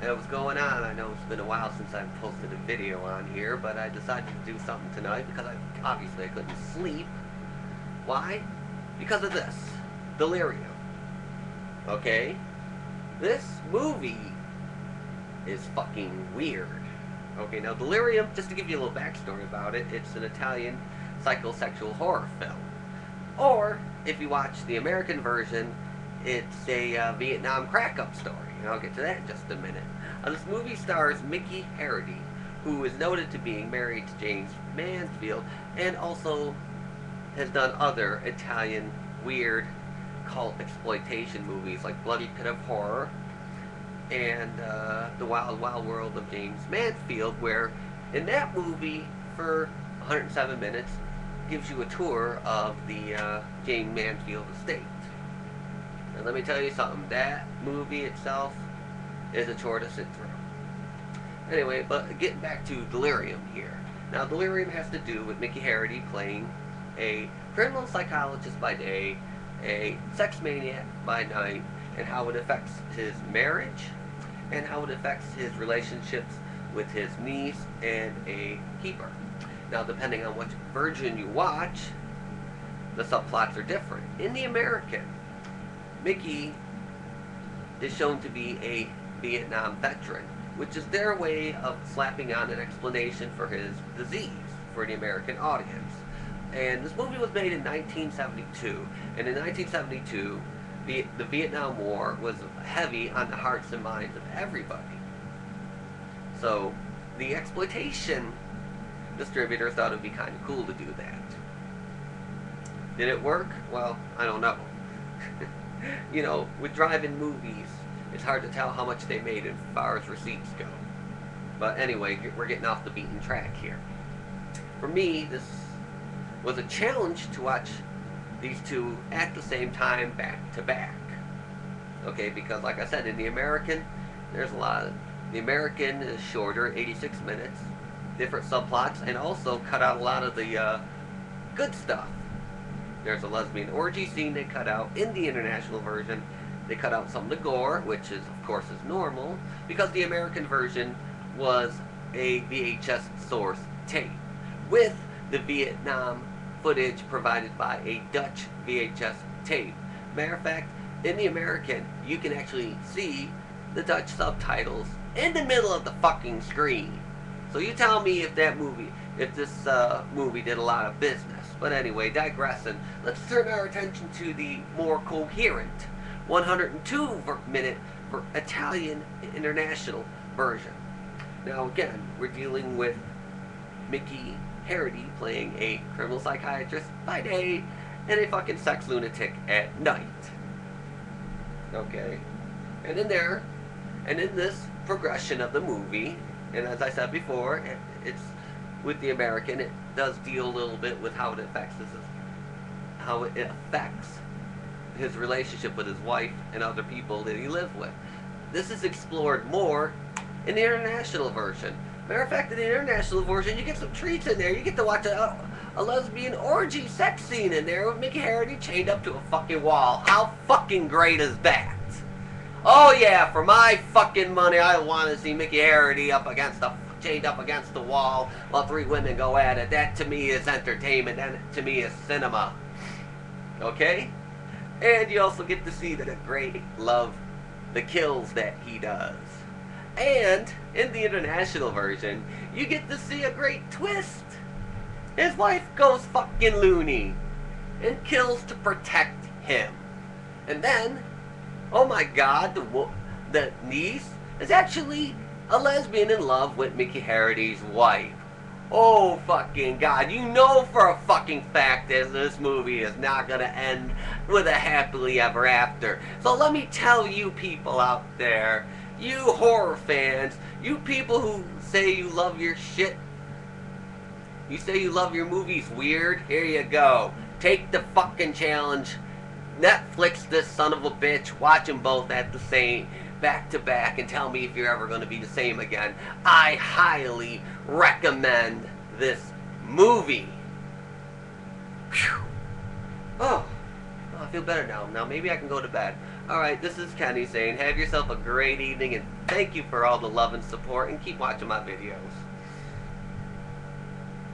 Hey, what's going on? I know it's been a while since I've posted a video on here, but I decided to do something tonight because obviously I couldn't sleep. Why? Because of this. Delirium. Okay? This movie is fucking weird. Okay, now Delirium, just to give you a little backstory about it, it's an Italian psychosexual horror film. Or, if you watch the American version, it's a Vietnam crack-up story. And I'll get to that in just a minute. This movie stars Mickey Hargaitay, who is noted to being married to James Mansfield, and also has done other Italian weird cult exploitation movies like Bloody Pit of Horror and The Wild Wild World of James Mansfield, where in that movie, for 107 minutes, gives you a tour of the James Mansfield estate. And let me tell you something, that movie itself is a chore to sit through. Anyway, but getting back to Delirium here. Now, Delirium has to do with Mickey Hargaitay playing a criminal psychologist by day, a sex maniac by night, and how it affects his marriage, and how it affects his relationships with his niece and a keeper. Now, depending on which version you watch, the subplots are different. In the American, Mickey is shown to be a Vietnam veteran, which is their way of slapping on an explanation for his disease for the American audience. And this movie was made in 1972, and in 1972, the Vietnam War was heavy on the hearts and minds of everybody. So, the exploitation distributors thought it would be kind of cool to do that. Did it work? Well, I don't know. You know, with drive-in movies, it's hard to tell how much they made as far as receipts go. But anyway, we're getting off the beaten track here. For me, this was a challenge to watch these two at the same time, back to back. Okay, because like I said, in the American, there's a lot of... The American is shorter, 86 minutes, different subplots, and also cut out a lot of the good stuff. There's a lesbian orgy scene they cut out. In the international version, they cut out some of the gore, which is, of course, is normal, because the American version was a VHS source tape, with the Vietnam footage provided by a Dutch VHS tape. Matter of fact, in the American, you can actually see the Dutch subtitles in the middle of the fucking screen. So you tell me if that movie, if this movie did a lot of business. But anyway, digressing, let's turn our attention to the more coherent 102-minute Italian international version. Now again, we're dealing with Mickey Hargaitay playing a criminal psychiatrist by day and a fucking sex lunatic at night. Okay? And in this progression of the movie, and as I said before, it's with the American, it does deal a little bit with how it affects his relationship with his wife and other people that he lives with. This is explored more in the international version. Matter of fact, in the international version, you get some treats in there. You get to watch a lesbian orgy sex scene in there with Mickey Hargaitay chained up to a fucking wall. How fucking great is that? Oh yeah, for my fucking money, I want to see Mickey Hargaitay chained up against the wall while three women go at it. That to me is entertainment. That to me is cinema. Okay? And you also get to see that a great love the kills that he does. And in the international version, you get to see a great twist. His wife goes fucking loony and kills to protect him. And then, oh my god, the niece is actually a lesbian in love with Mickey Hargaitay's wife. Oh fucking god, you know for a fucking fact that this movie is not gonna end with a happily ever after. So let me tell you people out there, you horror fans, you people who say you love your shit, you say you love your movies weird, here you go. Take the fucking challenge. Netflix this son of a bitch, watch them both at the same back to back and tell me if you're ever going to be the same again. I highly recommend this movie. Whew. Oh, I feel better now. Now maybe I can go to bed. Alright, this is Kenny saying have yourself a great evening and thank you for all the love and support and keep watching my videos.